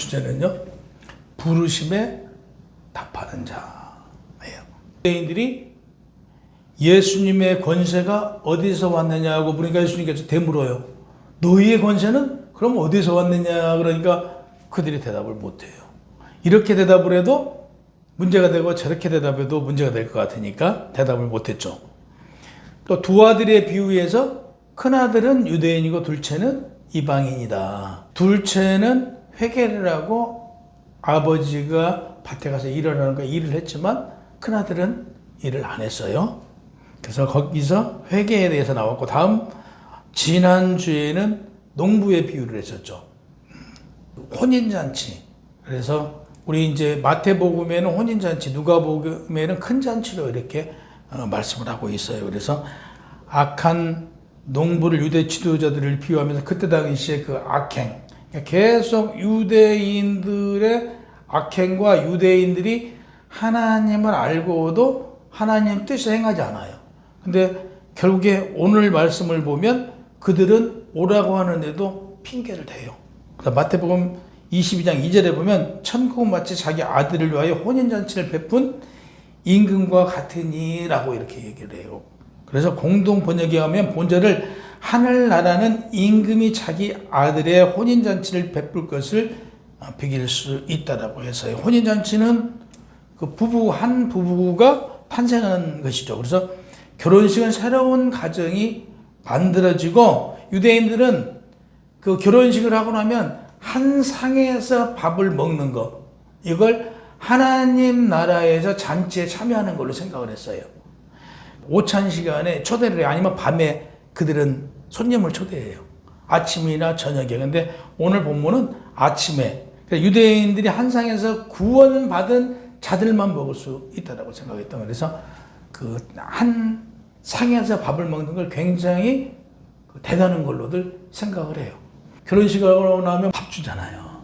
주제는요, 부르심에 답하는 자예요. 유대인들이 예수님의 권세가 어디서 왔느냐고 물으니까 예수님께서 되물어요. 너희의 권세는 그럼 어디서 왔느냐 그러니까 그들이 대답을 못해요. 이렇게 대답을 해도 문제가 되고 저렇게 대답해도 문제가 될 것 같으니까 대답을 못했죠. 또 두 아들의 비유에서 큰아들은 유대인이고 둘째는 이방인이다. 둘째는 회개를 하고 아버지가 밭에 가서 일을 하는 거 일을 했지만 큰아들은 일을 안 했어요. 그래서 거기서 회개에 대해서 나왔고, 다음 지난주에는 농부의 비유를 했었죠. 혼인잔치. 그래서 우리 이제 마태복음에는 혼인잔치, 누가복음에는 큰 잔치로 이렇게 말씀을 하고 있어요. 그래서 악한 농부를 유대 지도자들을 비유하면서 그때 당시에 그 악행, 계속 유대인들의 악행과 유대인들이 하나님을 알고도 하나님 뜻을 행하지 않아요. 근데 결국에 오늘 말씀을 보면 그들은 오라고 하는데도 핑계를 대요. 마태복음 22장 2절에 보면 천국은 마치 자기 아들을 위하여 혼인잔치를 베푼 임금과 같으니라고 이렇게 얘기를 해요. 그래서 공동 번역에 하면 본절을 하늘나라는 임금이 자기 아들의 혼인잔치를 베풀 것을 비길 수 있다라고 해서요. 혼인잔치는 그 한 부부가 탄생하는 것이죠. 그래서 결혼식은 새로운 가정이 만들어지고, 유대인들은 그 결혼식을 하고 나면 한 상에서 밥을 먹는 것, 이걸 하나님 나라에서 잔치에 참여하는 걸로 생각을 했어요. 오찬 시간에 초대를 해요. 아니면 밤에 그들은 손님을 초대해요. 아침이나 저녁에. 근데 오늘 본문은 아침에. 유대인들이 한 상에서 구원받은 자들만 먹을 수 있다고 생각했던 거예요. 그래서 그 한 상에서 밥을 먹는 걸 굉장히 대단한 걸로들 생각을 해요. 결혼식을 하고 나면 밥 주잖아요.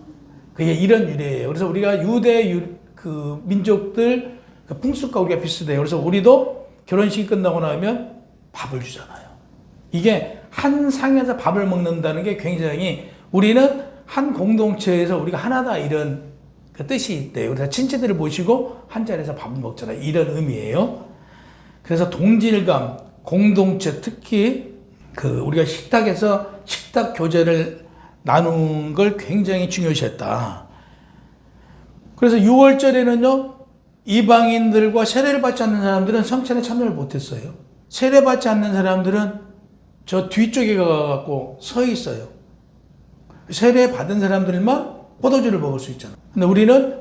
그게 이런 유래예요. 그래서 우리가 그 민족들 그 풍습과 우리가 비슷해요. 그래서 우리도 결혼식이 끝나고 나면 밥을 주잖아요. 이게 한 상에서 밥을 먹는다는 게 굉장히, 우리는 한 공동체에서 우리가 하나다 이런 그 뜻이 있대요. 그래서 친지들을 모시고 한 자리에서 밥을 먹잖아요. 이런 의미예요. 그래서 동질감, 공동체, 특히 그 우리가 식탁에서 식탁 교제를 나눈 걸 굉장히 중요시했다. 그래서 6월절에는요, 이방인들과 세례를 받지 않는 사람들은 성찬에 참여를 못했어요. 세례받지 않는 사람들은 저 뒤쪽에 가갖고 서 있어요. 세례 받은 사람들만 포도주를 먹을 수 있잖아요. 근데 우리는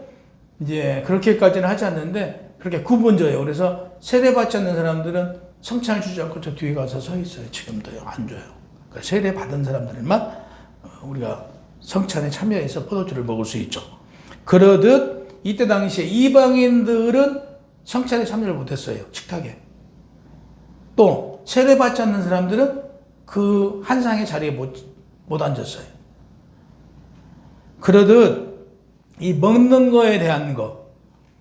이제 그렇게까지는 하지 않는데 그렇게 구분져요. 그래서 세례 받지 않는 사람들은 성찬을 주지 않고 저 뒤에 가서 서 있어요. 지금도요. 안 줘요. 그러니까 세례 받은 사람들만 우리가 성찬에 참여해서 포도주를 먹을 수 있죠. 그러듯 이때 당시에 이방인들은 성찬에 참여를 못했어요. 식탁에. 또 세례 받지 않는 사람들은 그 한상의 자리에 못 앉았어요. 그러듯 이 먹는 거에 대한 거,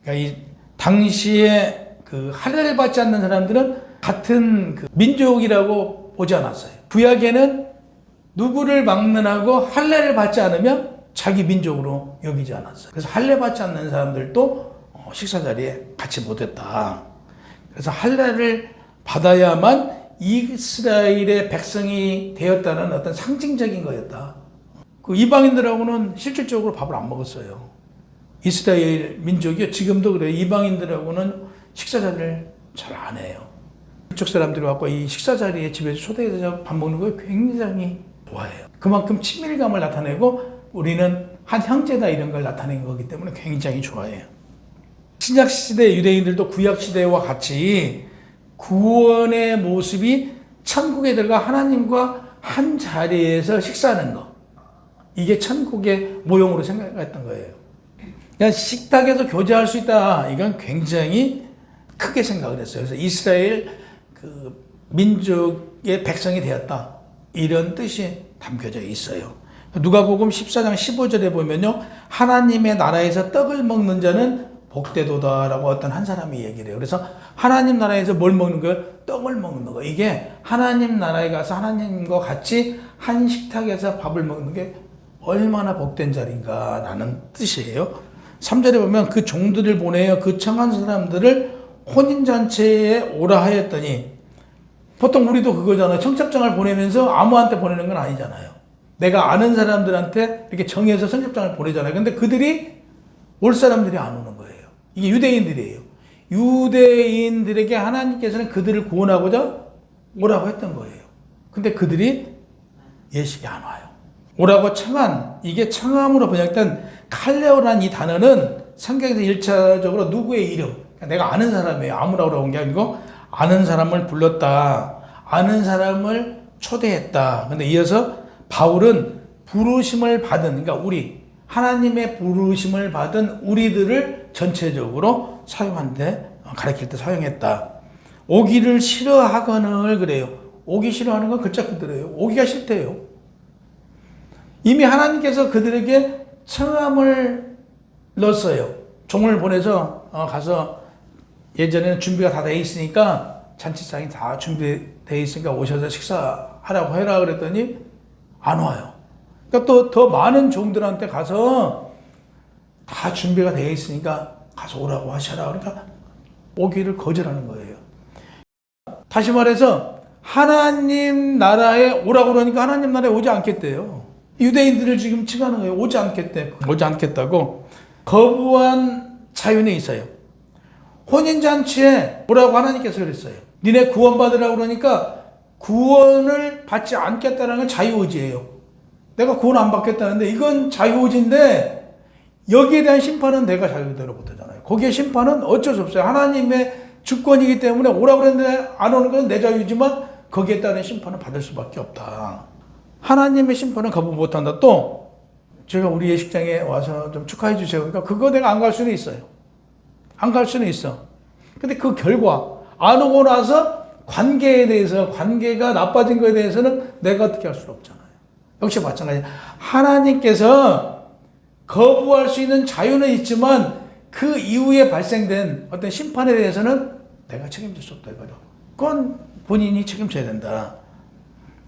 그러니까 이 당시에 그 할례를 받지 않는 사람들은 같은 그 민족이라고 보지 않았어요. 구약에는 누구를 막론하고 할례를 받지 않으면 자기 민족으로 여기지 않았어요. 그래서 할례 받지 않는 사람들도 식사 자리에 같이 못했다. 그래서 할례를 받아야만 이스라엘의 백성이 되었다는 어떤 상징적인 거였다. 그 이방인들하고는 실질적으로 밥을 안 먹었어요. 이스라엘 민족이 지금도 그래요. 이방인들하고는 식사 자리를 잘 안 해요. 그쪽 사람들이 와서 이 식사 자리에 집에서 초대해서 밥 먹는 거 굉장히 좋아해요. 그만큼 친밀감을 나타내고 우리는 한 형제다 이런 걸 나타내는 거기 때문에 굉장히 좋아해요. 신약 시대 유대인들도 구약 시대와 같이 구원의 모습이 천국에 들어가 하나님과 한 자리에서 식사하는 거, 이게 천국의 모형으로 생각했던 거예요. 그냥 식탁에서 교제할 수 있다, 이건 굉장히 크게 생각을 했어요. 그래서 이스라엘 그 민족의 백성이 되었다, 이런 뜻이 담겨져 있어요. 누가복음 14장 15절에 보면요, 하나님의 나라에서 떡을 먹는 자는 복되도다라고 어떤 한 사람이 얘기를 해요. 그래서 하나님 나라에서 뭘 먹는 거예요? 떡을 먹는 거. 이게 하나님 나라에 가서 하나님과 같이 한 식탁에서 밥을 먹는 게 얼마나 복된 자리인가 라는 뜻이에요. 3절에 보면 그 종들을 보내어 그 청한 사람들을 혼인잔치에 오라 하였더니, 보통 우리도 그거잖아요. 청첩장을 보내면서 아무한테 보내는 건 아니잖아요. 내가 아는 사람들한테 이렇게 정해서 청첩장을 보내잖아요. 근데 그들이 올 사람들이 안 오는 거예요. 이게 유대인들이에요. 유대인들에게 하나님께서는 그들을 구원하고자 오라고 했던 거예요. 근데 그들이 예식에 안 와요. 오라고 청한, 이게 청함으로 번역된 칼레오라는 이 단어는 성경에서 1차적으로 누구의 이름, 내가 아는 사람이에요. 아무나 오라고 온 게 아니고 아는 사람을 불렀다. 아는 사람을 초대했다. 근데 이어서 바울은 부르심을 받은, 그러니까 우리, 하나님의 부르심을 받은 우리들을 전체적으로 사용한데, 가르칠 때 사용했다. 오기를 싫어하거늘 그래요. 오기 싫어하는 건 글자 그대로예요. 오기가 싫대요. 이미 하나님께서 그들에게 청함을 넣었어요. 종을 보내서 가서, 예전에는 준비가 다 돼 있으니까, 잔치상이 다 준비되어 있으니까 오셔서 식사하라고 해라 그랬더니 안 와요. 그러니까 또 더 많은 종들한테 가서 다 준비가 되어 있으니까 가서 오라고 하셔라. 그러니까 오기를 거절하는 거예요. 다시 말해서 하나님 나라에 오라고 그러니까 하나님 나라에 오지 않겠대요. 유대인들을 지금 칭하는 거예요. 오지 않겠다고 거부한 자윤에 있어요. 혼인잔치에 오라고 하나님께서 그랬어요. 니네 구원받으라고 그러니까 구원을 받지 않겠다는 건 자유의지예요. 내가 구원 안 받겠다는데 이건 자유의지인데 여기에 대한 심판은 내가 자유대로 못하잖아요. 거기에 심판은 어쩔 수 없어요. 하나님의 주권이기 때문에 오라고 그랬는데 안 오는 건 내 자유이지만 거기에 따른 심판은 받을 수밖에 없다. 하나님의 심판은 거부 못한다. 또 제가 우리 예식장에 와서 좀 축하해 주세요. 그러니까 그거 내가 안 갈 수는 있어요. 안 갈 수는 있어. 근데 그 결과 안 오고 나서 관계에 대해서, 관계가 나빠진 거에 대해서는 내가 어떻게 할 수는 없잖아요. 역시 마찬가지예요. 하나님께서 거부할 수 있는 자유는 있지만 그 이후에 발생된 어떤 심판에 대해서는 내가 책임질 수 없다 이거죠. 그건 본인이 책임져야 된다.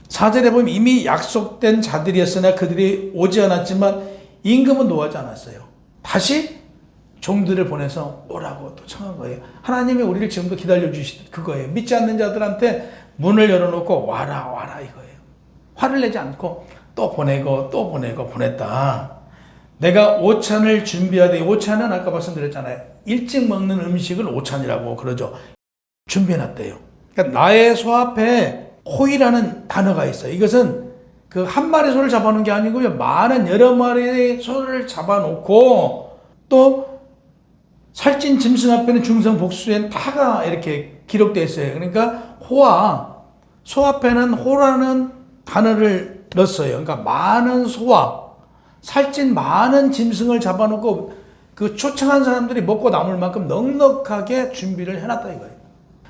4절에 보면 이미 약속된 자들이었으나 그들이 오지 않았지만 임금은 노하지 않았어요. 다시 종들을 보내서 오라고 또 청한 거예요. 하나님이 우리를 지금도 기다려주시듯 그거예요. 믿지 않는 자들한테 문을 열어놓고 와라 이거예요. 화를 내지 않고 또 보내고 보냈다. 내가 오찬을 준비하되, 오찬은 아까 말씀드렸잖아요. 일찍 먹는 음식을 오찬이라고 그러죠. 준비해놨대요. 그러니까 나의 소 앞에 호이라는 단어가 있어요. 이것은 그 한 마리 소를 잡아놓은 게 아니고요. 많은 여러 마리의 소를 잡아놓고 또 살찐 짐승 앞에는 중성 복수엔 타가 이렇게 기록되어 있어요. 그러니까 호와, 소 앞에는 호라는 단어를 넣었어요. 그러니까 많은 소와 살찐 많은 짐승을 잡아놓고 그 초청한 사람들이 먹고 남을 만큼 넉넉하게 준비를 해놨다 이거예요.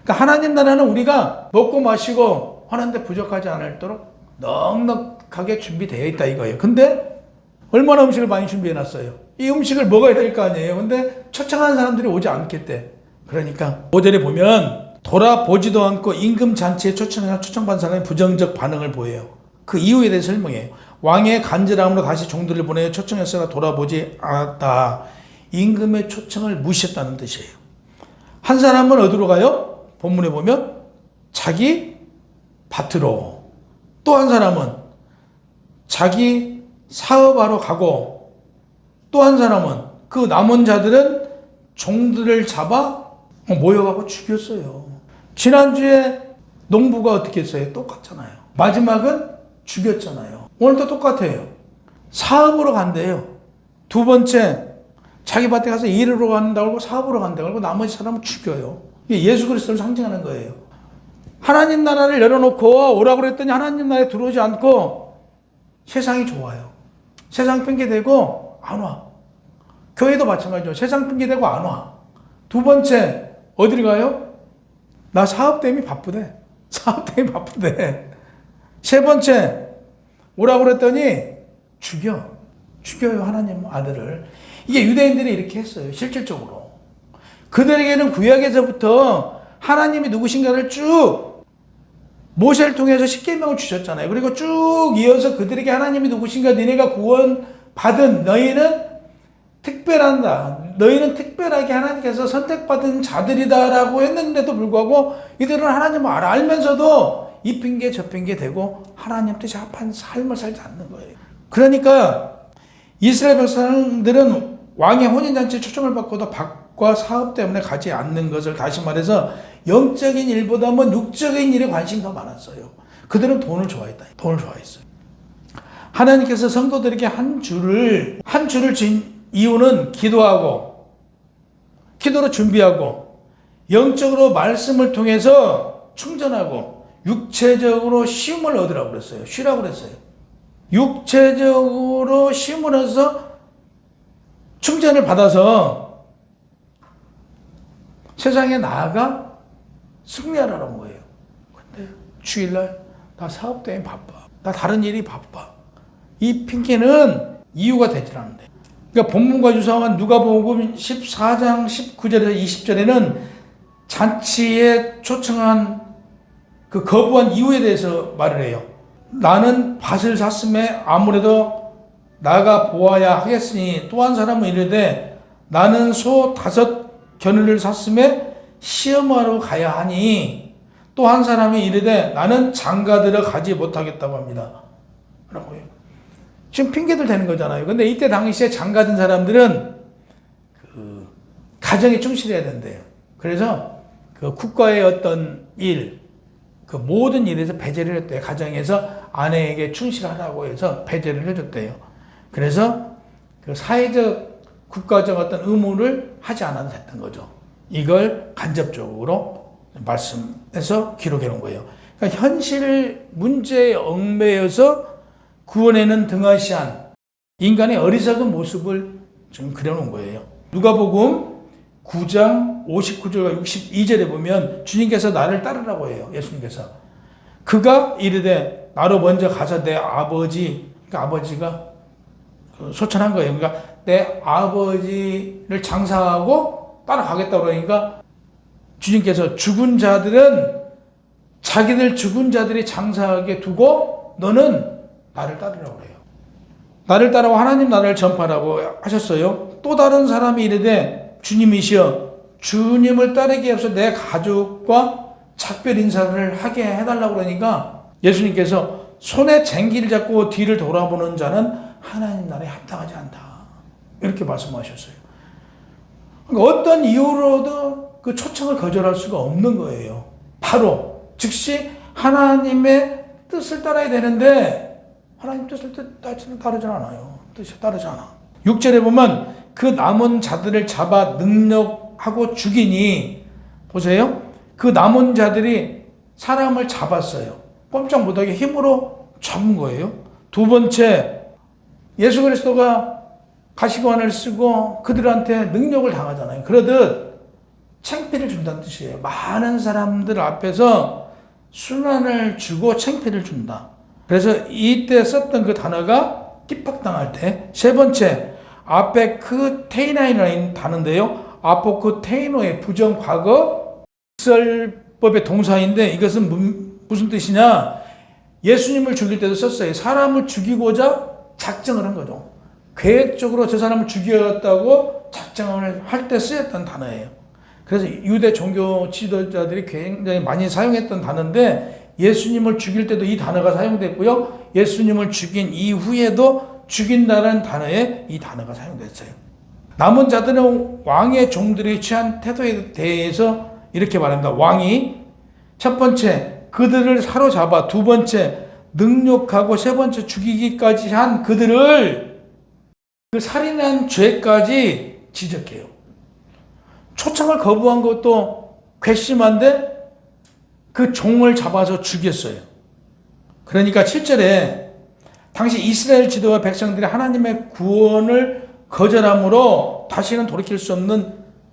그러니까 하나님 나라는 우리가 먹고 마시고 하는데 부족하지 않도록 넉넉하게 준비되어 있다 이거예요. 근데 얼마나 음식을 많이 준비해놨어요. 이 음식을 먹어야 될 거 아니에요. 근데 초청한 사람들이 오지 않겠대. 그러니까 5절에 보면 돌아보지도 않고 임금 잔치에 초청받은 사람이 부정적 반응을 보여요. 그 이유에 대해 설명해요. 왕의 간절함으로 다시 종들을 보내어 초청했으나 돌아보지 않았다. 임금의 초청을 무시했다는 뜻이에요. 한 사람은 어디로 가요? 본문에 보면 자기 밭으로. 또 한 사람은 자기 사업하러 가고, 또 한 사람은 그 남은 자들은 종들을 잡아 모여가고 죽였어요. 지난주에 농부가 어떻게 했어요? 똑같잖아요. 마지막은 죽였잖아요. 오늘도 똑같아요. 사업으로 간대요. 두 번째, 자기 밭에 가서 일하러 간다고 하고 사업으로 간다고 하고 나머지 사람은 죽여요. 이게 예수 그리스도를 상징하는 거예요. 하나님 나라를 열어놓고 오라고 그랬더니 하나님 나라에 들어오지 않고 세상이 좋아요. 세상 핑계대고 안 와. 교회도 마찬가지죠. 세상 핑계대고 안 와. 두 번째, 어디를 가요? 나 사업 때문에 바쁘대. 사업 때문에 바쁘대. 세 번째, 오라고 그랬더니 죽여요. 하나님 아들을. 이게 유대인들이 이렇게 했어요. 실질적으로. 그들에게는 구약에서부터 하나님이 누구신가를 쭉 모세를 통해서 십계명을 주셨잖아요. 그리고 쭉 이어서 그들에게 하나님이 누구신가, 너희가 구원받은 너희는 특별하다. 너희는 특별하게 하나님께서 선택받은 자들이다라고 했는데도 불구하고 이들은 하나님을 알면서도 이 핑계 저 핑계 대고 하나님 뜻에 합한 삶을 살지 않는 거예요. 그러니까 이스라엘 백성들은 왕의 혼인잔치에 초청을 받고도 밥과 사업 때문에 가지 않는 것을, 다시 말해서 영적인 일보다는 육적인 일에 관심이 더 많았어요. 그들은 돈을 좋아했다. 돈을 좋아했어요. 하나님께서 성도들에게 한 줄을 준 이유는 기도로 준비하고 영적으로 말씀을 통해서 충전하고 육체적으로 쉼을 얻으라고 그랬어요. 쉬라고 그랬어요. 육체적으로 쉼을 얻어서 충전을 받아서 세상에 나아가 승리하라는 거예요. 근데 주일날 나 사업 때문에 바빠. 나 다른 일이 바빠. 이 핑계는 이유가 되질 않는데. 그러니까 본문과 유사한 누가복음 14장 19절에서 20절에는 잔치에 초청한 그 거부한 이유에 대해서 말을 해요. 나는 밭을 샀음에 아무래도 나가 보아야 하겠으니 또 한 사람은 이르되 나는 소 5 겨누를 샀음에 시험하러 가야 하니 또 한 사람이 이르되 나는 장가들어 가지 못하겠다고 합니다. 라고요. 지금 핑계들 되는 거잖아요. 근데 이때 당시에 장가든 사람들은 그 가정에 충실해야 된대요. 그래서 그 국가의 어떤 일, 그 모든 일에서 배제를 했대요. 가정에서 아내에게 충실하라고 해서 배제를 해줬대요. 그래서 그 사회적, 국가적 어떤 의무를 하지 않아도 됐던 거죠. 이걸 간접적으로 말씀해서 기록해 놓은 거예요. 그러니까 현실 문제에 얽매여서 구원에는 등하시한 인간의 어리석은 모습을 지금 그려놓은 거예요. 누가복음 9장 59절과 62절에 보면 주님께서 나를 따르라고 해요. 예수님께서. 그가 이르되 나로 먼저 가서 내 아버지, 그러니까 아버지가 소천한 거예요. 그러니까 내 아버지를 장사하고 따라가겠다고 그러니까 주님께서 죽은 자들은 자기들 죽은 자들이 장사하게 두고 너는 나를 따르라고 그래요. 나를 따라와 하나님 나라를 전파라고 하셨어요. 또 다른 사람이 이르되 주님이시여 주님을 따르기 앞서 내 가족과 작별 인사를 하게 해달라고 그러니까 예수님께서 손에 쟁기를 잡고 뒤를 돌아보는 자는 하나님 나라에 합당하지 않다. 이렇게 말씀하셨어요. 그러니까 어떤 이유로도 그 초청을 거절할 수가 없는 거예요. 바로 즉시 하나님의 뜻을 따라야 되는데 하나님 뜻을 따르지 않아요. 뜻이 따르지 않아. 6절에 보면 그 남은 자들을 잡아 능력하고 죽이니 보세요. 그 남은 자들이 사람을 잡았어요. 꼼짝 못하게 힘으로 잡은 거예요. 두 번째 예수 그리스도가 가시관을 쓰고 그들한테 능력을 당하잖아요. 그러듯 창피를 준다는 뜻이에요. 많은 사람들 앞에서 순환을 주고 창피를 준다. 그래서 이때 썼던 그 단어가 핍박당할 때. 세 번째, 아페크테이나이라는 단어인데요. 아포크테이노의 부정과거 직설법의 동사인데 이것은 무슨 뜻이냐? 예수님을 죽일 때도 썼어요. 사람을 죽이고자 작정을 한 거죠. 계획적으로 저 사람을 죽여야겠다고 작정을 할 때 쓰였던 단어예요. 그래서 유대 종교 지도자들이 굉장히 많이 사용했던 단어인데 예수님을 죽일 때도 이 단어가 사용됐고요. 예수님을 죽인 이후에도 죽인다는 단어에 이 단어가 사용됐어요. 남은 자들은 왕의 종들이 취한 태도에 대해서 이렇게 말합니다. 왕이 첫 번째 그들을 사로잡아 두 번째 능욕하고 세 번째 죽이기까지 한 그들을 그 살인한 죄까지 지적해요. 초청을 거부한 것도 괘씸한데 그 종을 잡아서 죽였어요. 그러니까 7절에 당시 이스라엘 지도와 백성들이 하나님의 구원을 거절함으로 다시는 돌이킬 수 없는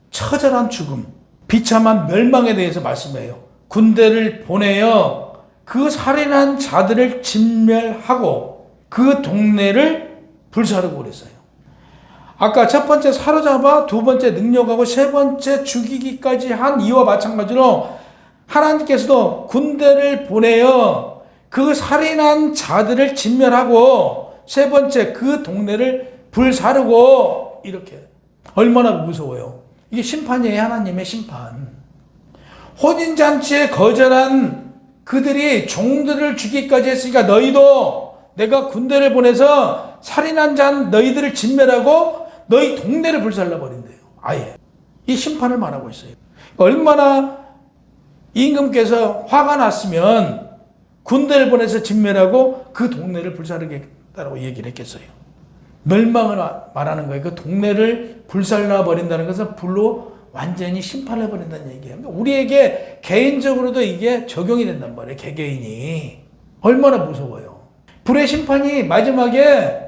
처절한 죽음, 비참한 멸망에 대해서 말씀해요. 군대를 보내어 그 살인한 자들을 진멸하고 그 동네를 불사르고 그랬어요. 아까 첫 번째 사로잡아 두 번째 능력하고 세 번째 죽이기까지 한 이와 마찬가지로 하나님께서도 군대를 보내어 그 살인한 자들을 진멸하고 세 번째 그 동네를 불사르고 이렇게 얼마나 무서워요. 이게 심판이에요. 하나님의 심판. 혼인잔치에 거절한 그들이 종들을 죽이기까지 했으니까 너희도 내가 군대를 보내서 살인한 자 너희들을 진멸하고 너희 동네를 불살라버린대요. 아예. 이 심판을 말하고 있어요. 얼마나 임금께서 화가 났으면 군대를 보내서 진멸하고 그 동네를 불사르겠다고 얘기를 했겠어요. 멸망을 말하는 거예요. 그 동네를 불살라 버린다는 것은 불로 완전히 심판을 버린다는 얘기예요. 우리에게 개인적으로도 이게 적용이 된단 말이에요. 개개인이. 얼마나 무서워요. 불의 심판이 마지막에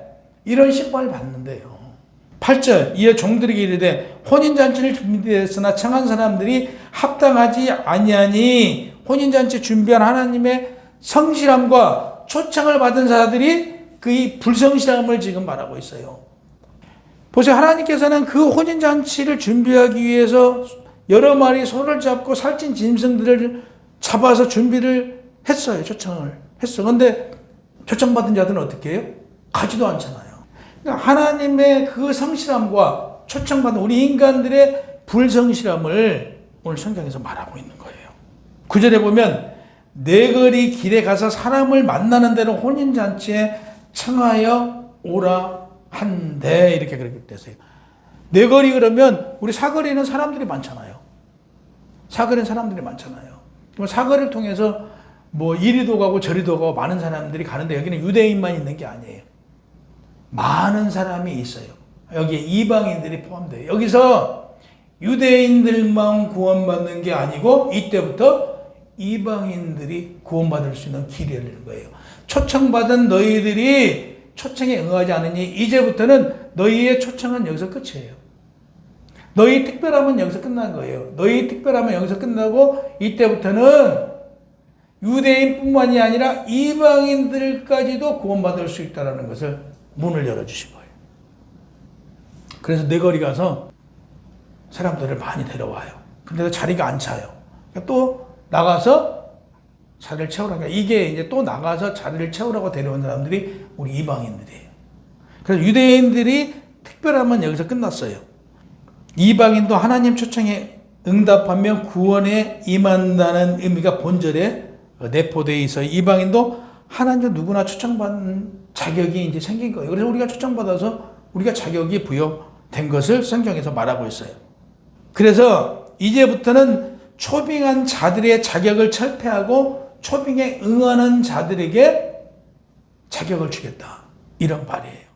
이런 심판을 받는데요. 8절 이에 종들에게 이르되 혼인잔치를 준비했으나 청한 사람들이 합당하지 아니하니 혼인잔치 준비한 하나님의 성실함과 초청을 받은 자들이 그 불성실함을 지금 말하고 있어요. 보세요. 하나님께서는 그 혼인잔치를 준비하기 위해서 여러 마리 소를 잡고 살찐 짐승들을 잡아서 준비를 했어요. 초청을 했어. 그런데 초청받은 자들은 어떻게 해요? 가지도 않잖아요. 그러니까 하나님의 그 성실함과 초청받은 우리 인간들의 불성실함을 오늘 성경에서 말하고 있는 거예요. 9절에 보면 네거리 길에 가서 사람을 만나는 대로 혼인잔치에 청하여 오라 한데 이렇게 그렇게 됐어요. 네거리 그러면 우리 사거리는 사람들이 많잖아요. 사거리는 사람들이 많잖아요. 사거리를 통해서 뭐 이리도 가고 저리도 가고 많은 사람들이 가는데 여기는 유대인만 있는 게 아니에요. 많은 사람이 있어요. 여기에 이방인들이 포함돼요. 여기서 유대인들만 구원받는 게 아니고 이때부터 이방인들이 구원받을 수 있는 길이 열리는 거예요. 초청받은 너희들이 초청에 응하지 않으니 이제부터는 너희의 초청은 여기서 끝이에요. 너희 특별함은 여기서 끝난 거예요. 너희 특별함은 여기서 끝나고 이때부터는 유대인뿐만이 아니라 이방인들까지도 구원받을 수 있다는 것을 문을 열어주신 거예요. 그래서 네거리 가서 사람들을 많이 데려와요. 근데 자리가 안 차요. 그러니까 또 나가서 자리를 채우라고. 이게 이제 또 나가서 자리를 채우라고 데려온 사람들이 우리 이방인들이에요. 그래서 유대인들이 특별함은 여기서 끝났어요. 이방인도 하나님 초청에 응답하면 구원에 임한다는 의미가 본절에 내포되어 있어요. 이방인도 하나님 누구나 초청받는 자격이 이제 생긴 거예요. 그래서 우리가 초청받아서 우리가 자격이 부여된 것을 성경에서 말하고 있어요. 그래서 이제부터는 초빙한 자들의 자격을 철폐하고 초빙에 응하는 자들에게 자격을 주겠다. 이런 말이에요.